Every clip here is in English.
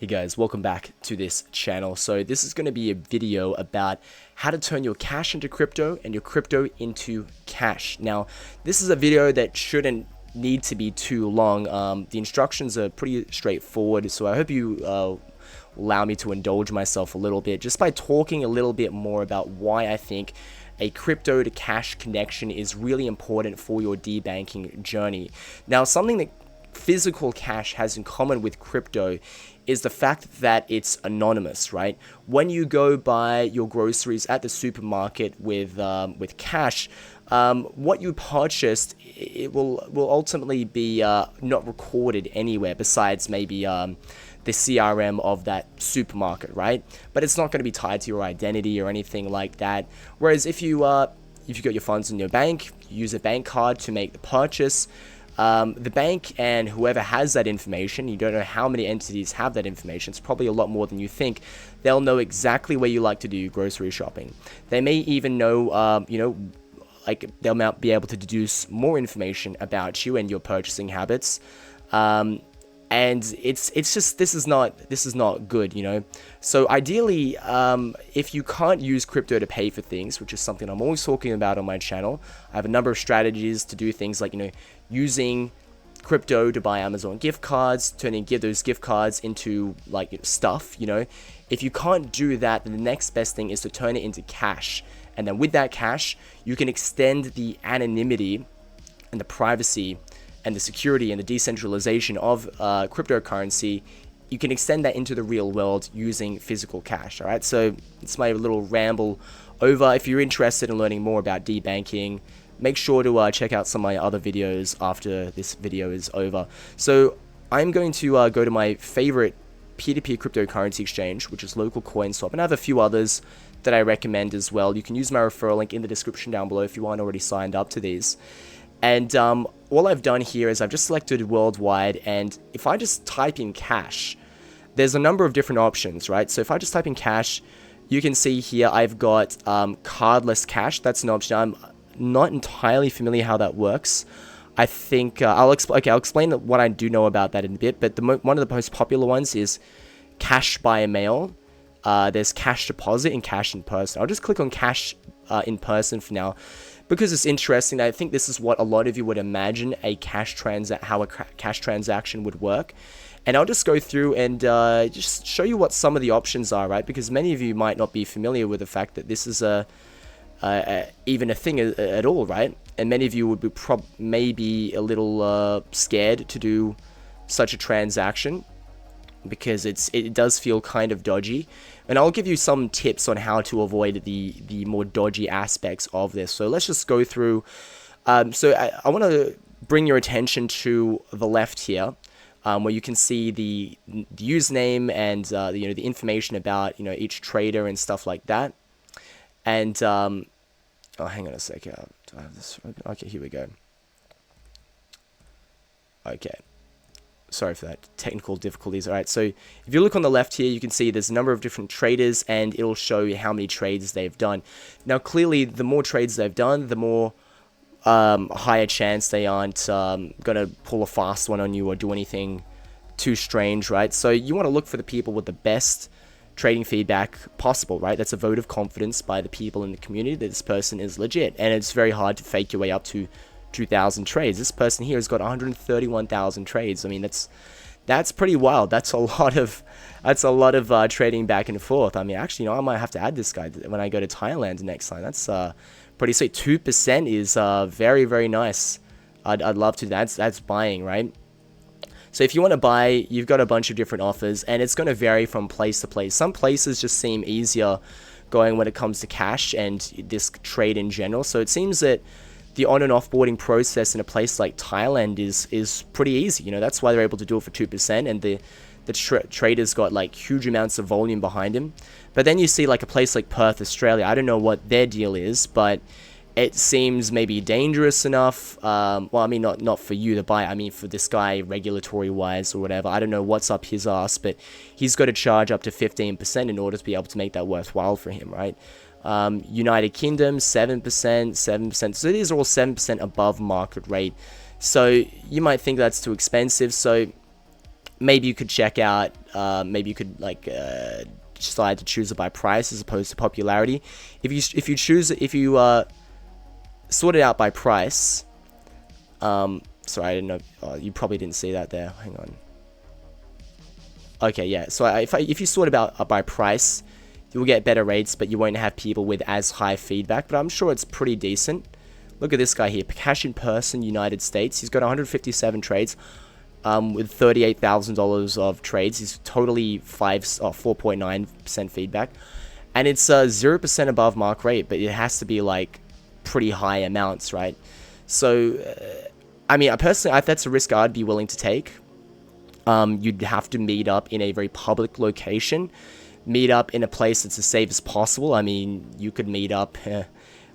Hey guys, welcome back to this channel. So this is going to be a video about how to turn your cash into crypto and your crypto into cash. Now, this is a video that shouldn't need to be too long. The instructions are pretty straightforward, so I hope you allow me to indulge myself a little bit just by talking a little bit more about why I think a crypto to cash connection is really important for your debanking journey. Now, something that physical cash has in common with crypto is the fact that it's anonymous, right? When you go buy your groceries at the supermarket with cash, what you purchased, it will ultimately be not recorded anywhere besides maybe the CRM of that supermarket, right? But it's not going to be tied to your identity or anything like that. Whereas if you got your funds in your bank, you use a bank card to make the purchase. The bank and whoever has that information, you don't know how many entities have that information, it's probably a lot more than you think. They'll know exactly where you like to do grocery shopping. They may even know, like they'll be able to deduce more information about you and your purchasing habits. And it's just, this is not good, you know. So ideally, if you can't use crypto to pay for things, which is something I'm always talking about on my channel, I have a number of strategies to do things like, using crypto to buy Amazon gift cards, give those gift cards into stuff, If you can't do that, then the next best thing is to turn it into cash. And then with that cash, you can extend the anonymity and the privacy and the security and the decentralization of cryptocurrency. You can extend that into the real world using physical cash. All right, so it's my little ramble over. If you're interested in learning more about debanking, make sure to check out some of my other videos after this video is over. So I'm going to go to my favorite peer-to-peer cryptocurrency exchange, which is Local CoinSwap, and I have a few others that I recommend as well. You can use my referral link in the description down below if you aren't already signed up to these. And all I've done here is I've just selected worldwide, and if I just type in cash, there's a number of different options, right? So if I just type in cash, you can see here I've got cardless cash. That's an option. I'm not entirely familiar how that works. I think I'll explain what I do know about that in a bit, but one of the most popular ones is cash by mail. There's cash deposit and cash in person. I'll just click on cash in person for now, because it's interesting. I think this is what a lot of you would imagine how a cash transaction would work. And I'll just go through and just show you what some of the options are, right? Because many of you might not be familiar with the fact that this is even a thing at all, right? And many of you would be maybe a little scared to do such a transaction, because it does feel kind of dodgy. And I'll give you some tips on how to avoid the more dodgy aspects of this. So let's just go through. So I want to bring your attention to the left here, where you can see the username and the information about each trader and stuff like that. And oh, hang on a second. Do I have this? Okay, here we go. Okay. Sorry for that, technical difficulties. All right, so if you look on the left here, you can see there's a number of different traders, and it'll show you how many trades they've done. Now, clearly, the more trades they've done, the more higher chance they aren't going to pull a fast one on you or do anything too strange, right? So you want to look for the people with the best trading feedback possible, right? That's a vote of confidence by the people in the community that this person is legit, and it's very hard to fake your way up to 2,000 trades. This person here has got 131,000 trades. I mean, that's pretty wild. That's a lot of trading back and forth. I mean, actually, I might have to add this guy when I go to Thailand next time. That's pretty sweet. 2% is very, very nice. I'd love to. That's buying, right? So if you want to buy, you've got a bunch of different offers, and it's going to vary from place to place. Some places just seem easier going when it comes to cash and this trade in general. So it seems that the on and offboarding process in a place like Thailand is pretty easy. That's why they're able to do it for 2%, and the trader's got huge amounts of volume behind him. But then you see a place like Perth, Australia. I don't know what their deal is, but it seems maybe dangerous enough. Well, I mean, not for you to buy. I mean, for this guy, regulatory wise or whatever. I don't know what's up his ass, but he's got to charge up to 15% in order to be able to make that worthwhile for him, right? United Kingdom, 7%. So these are all 7% above market rate. So you might think that's too expensive. So maybe you could check out, maybe you could like decide to choose it by price as opposed to popularity. If you sort it out by price, sorry, I didn't know, you probably didn't see that there, hang on. Okay, yeah, so if you sort it out by price, you'll get better rates, but you won't have people with as high feedback, but I'm sure it's pretty decent. Look at this guy here, cash in person, United States. He's got 157 trades with $38,000 of trades. He's totally 4.9% feedback. And it's 0% above mark rate, but it has to be like pretty high amounts, right? So, I mean, personally, that's a risk I'd be willing to take. You'd have to meet up in a very public location. Meet up in a place that's as safe as possible. I mean, you could meet up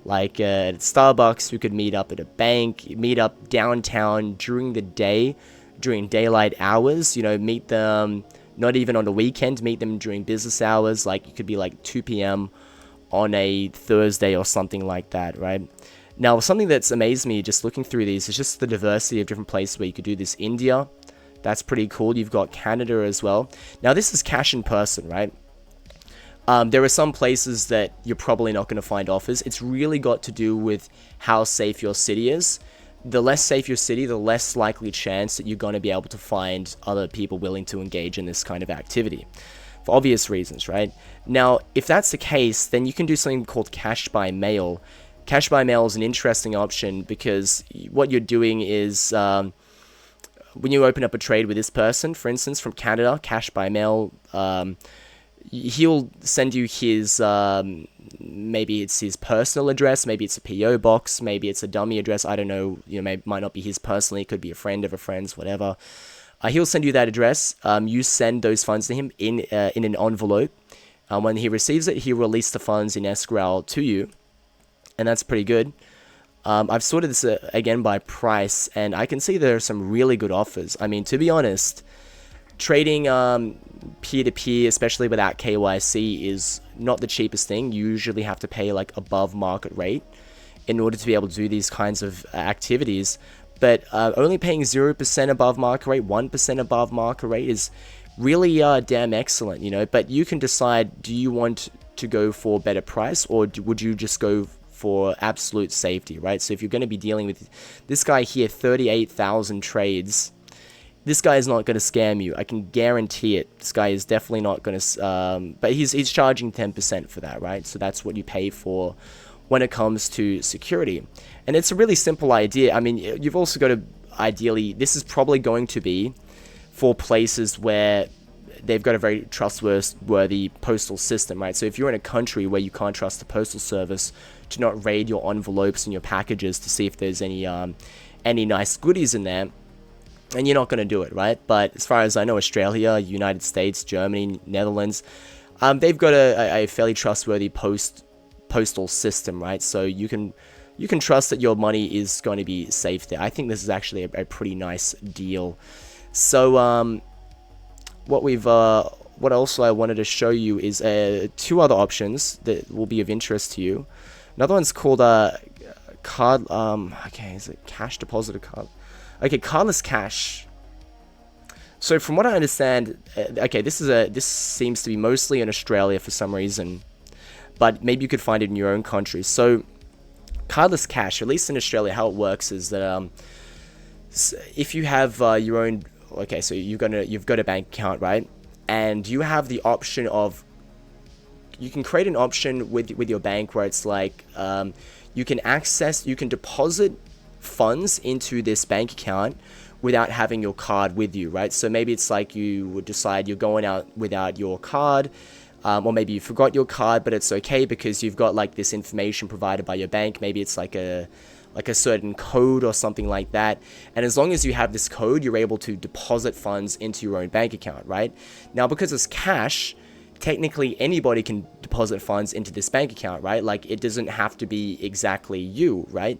like at Starbucks, you could meet up at a bank, meet up downtown during the day, during daylight hours, you know, meet them not even on the weekend, meet them during business hours, like it could be like 2 p.m. on a Thursday or something like that, right? Now, something that's amazed me just looking through these is just the diversity of different places where you could do this. India, that's pretty cool. You've got Canada as well. Now, this is cash in person, right? There are some places that you're probably not going to find offers. It's really got to do with how safe your city is. The less safe your city, the less likely chance that you're going to be able to find other people willing to engage in this kind of activity. For obvious reasons, right? Now, if that's the case, then you can do something called cash by mail. Cash by mail is an interesting option because what you're doing is when you open up a trade with this person, for instance, from Canada, cash by mail, he'll send you his, maybe it's his personal address, maybe it's a PO box, maybe it's a dummy address, I don't know, you know, might not be his personally, it could be a friend of a friend's, whatever. He'll send you that address, you send those funds to him in an envelope. When he receives it, he'll release the funds in escrow to you, and that's pretty good. I've sorted this again by price, and I can see there are some really good offers. I mean, to be honest, trading peer-to-peer, especially without KYC, is not the cheapest thing. You usually have to pay like above market rate in order to be able to do these kinds of activities. But only paying 0% above market rate, 1% above market rate is really damn excellent, you know. But you can decide, do you want to go for better price, or would you just go for absolute safety, right? So if you're going to be dealing with this guy here, 38,000 trades, this guy is not going to scam you. I can guarantee it. This guy is definitely not going to, but he's charging 10% for that, right? So that's what you pay for when it comes to security. And it's a really simple idea. I mean, you've also got to, ideally, this is probably going to be for places where they've got a very trustworthy postal system, right? So if you're in a country where you can't trust the postal service to not raid your envelopes and your packages to see if there's any nice goodies in there, and you're not going to do it, right? But as far as I know, Australia, United States, Germany, Netherlands, they've got a fairly trustworthy postal system, right? So you can trust that your money is going to be safe there. I think this is actually a pretty nice deal. So what also I wanted to show you is two other options that will be of interest to you. Another one's called card. Okay, is it cash deposit or card? Okay, cardless cash. So from what I understand, okay, this seems to be mostly in Australia for some reason, but maybe you could find it in your own country. So cardless cash, at least in Australia, how it works is that if you have your own, okay, so you've got a bank account, right? And you have the option of, you can create an option with your bank where it's like you can deposit funds into this bank account without having your card with you, right? So maybe it's like you would decide you're going out without your card, or maybe you forgot your card, but it's okay because you've got like this information provided by your bank. Maybe it's like a certain code or something like that. And as long as you have this code, you're able to deposit funds into your own bank account, right? Now, because it's cash, technically anybody can deposit funds into this bank account, right? Like it doesn't have to be exactly you, right?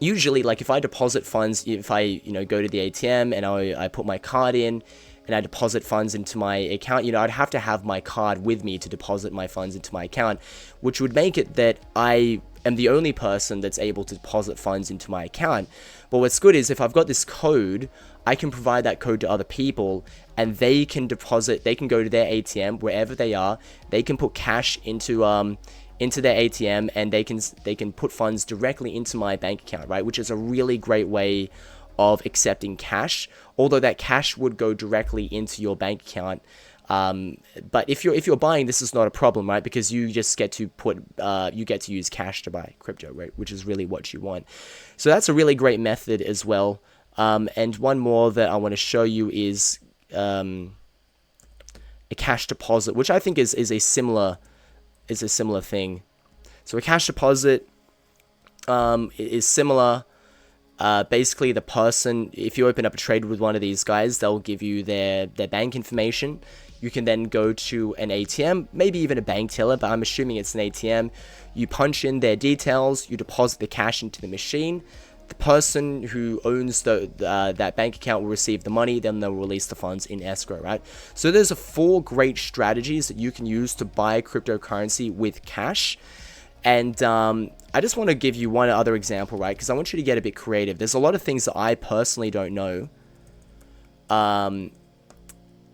Usually, like if I deposit funds, if I go to the ATM and I put my card in and I deposit funds into my account, I'd have to have my card with me to deposit my funds into my account, which would make it that I am the only person that's able to deposit funds into my account. But what's good is if I've got this code, I can provide that code to other people, and they can deposit, they can go to their ATM wherever they are, they can put cash into their ATM, and they can put funds directly into my bank account, right? Which is a really great way of accepting cash, although that cash would go directly into your bank account. But if you're buying, this is not a problem, right? Because you just get to use cash to buy crypto, right? Which is really what you want. So that's a really great method as well. And one more that I want to show you is a cash deposit, which I think is a similar thing. So a cash deposit is similar. Basically, the person, if you open up a trade with one of these guys, they'll give you their bank information. You can then go to an ATM, maybe even a bank teller, but I'm assuming it's an ATM. You punch in their details, you deposit the cash into the machine. The person who owns that bank account will receive the money, then they'll release the funds in escrow, right? So there's 4 great strategies that you can use to buy cryptocurrency with cash. And I just want to give you one other example, right? Because I want you to get a bit creative. There's a lot of things that I personally don't know.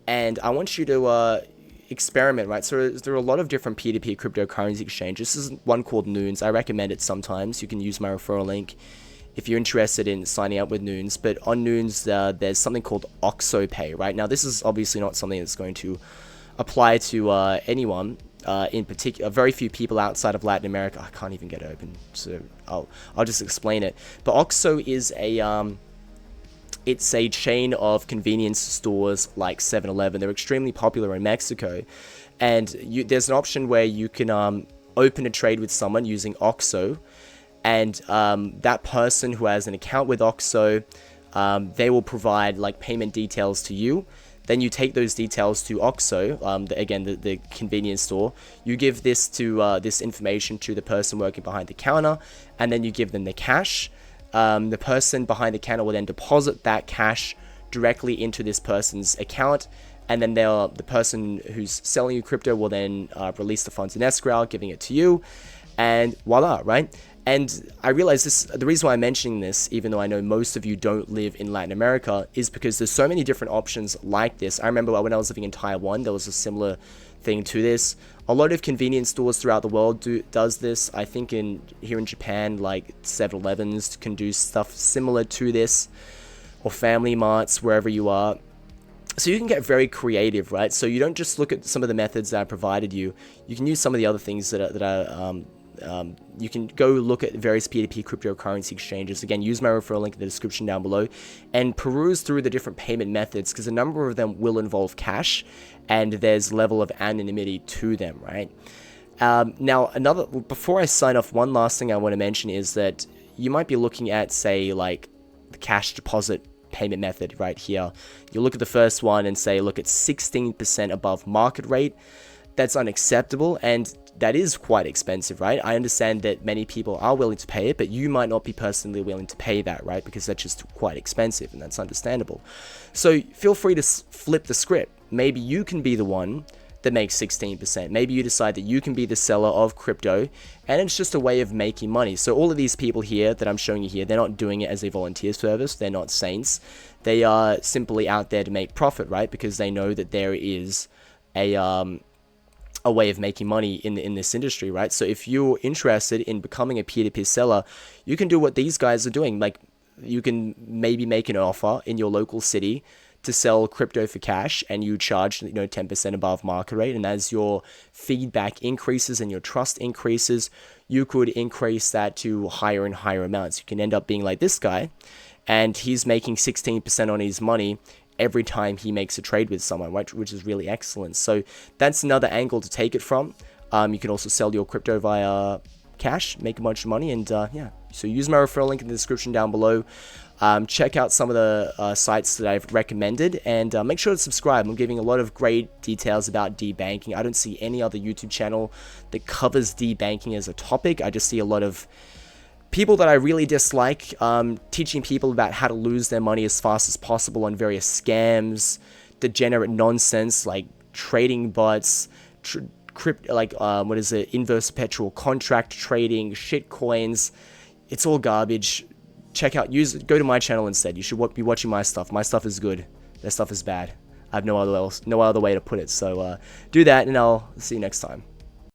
And I want you to experiment, right? So there are a lot of different peer-to-peer cryptocurrency exchanges. This is one called Noons. I recommend it sometimes. You can use my referral link if you're interested in signing up with Noons. But on Noons, there's something called OxoPay, right? Now, this is obviously not something that's going to apply to anyone. In particular, very few people outside of Latin America. I can't even get it open, so I'll just explain it. But Oxo is it's a chain of convenience stores like 7-Eleven. They're extremely popular in Mexico, and there's an option where you can open a trade with someone using Oxo, and that person who has an account with Oxo, they will provide like payment details to you. Then you take those details to Oxo, the convenience store. You give this information to the person working behind the counter, and then you give them the cash. The person behind the counter will then deposit that cash directly into this person's account, and then the person who's selling you crypto will then release the funds in escrow, giving it to you, and voila, right? And I realize the reason why I'm mentioning this, even though I know most of you don't live in Latin America, is because there's so many different options like this. I remember when I was living in Taiwan, there was a similar thing to this. A lot of convenience stores throughout the world does this. I think here in Japan, like 7-Elevens can do stuff similar to this, or Family Marts, wherever you are. So you can get very creative, right? So you don't just look at some of the methods that I provided you. You can use some of the other things you can go look at various peer-to-peer cryptocurrency exchanges. Again, use my referral link in the description down below and peruse through the different payment methods, because a number of them will involve cash and there's level of anonymity to them, right? Now, before I sign off, one last thing I want to mention is that you might be looking at, say, like the cash deposit payment method right here. You look at the first one and say, look, at 16% above market rate. That's unacceptable, and that is quite expensive, right? I understand that many people are willing to pay it, but you might not be personally willing to pay that, right? Because that's just quite expensive, and that's understandable. So feel free to flip the script. Maybe you can be the one that makes 16%. Maybe you decide that you can be the seller of crypto, and it's just a way of making money. So all of these people here that I'm showing you here, they're not doing it as a volunteer service. They're not saints. They are simply out there to make profit, right? Because they know that there is a way of making money in this industry, right? So if you're interested in becoming a peer-to-peer seller, you can do what these guys are doing. Like, you can maybe make an offer in your local city to sell crypto for cash, and you charge 10% above market rate. And as your feedback increases and your trust increases, you could increase that to higher and higher amounts. You can end up being like this guy, and he's making 16% on his money every time he makes a trade with someone, right? Which is really excellent. So that's another angle to take it from. You can also sell your crypto via cash, make a bunch of money, and yeah. So use my referral link in the description down below. Check out some of the sites that I've recommended, and make sure to subscribe. I'm giving a lot of great details about debanking. I don't see any other YouTube channel that covers debanking as a topic. I just see a lot of people that I really dislike teaching people about how to lose their money as fast as possible on various scams, degenerate nonsense like trading bots, inverse perpetual contract trading, shit coins. It's all garbage. go to my channel instead. You should be watching my stuff. My stuff is good. Their stuff is bad. I have no other way to put it. So do that, and I'll see you next time.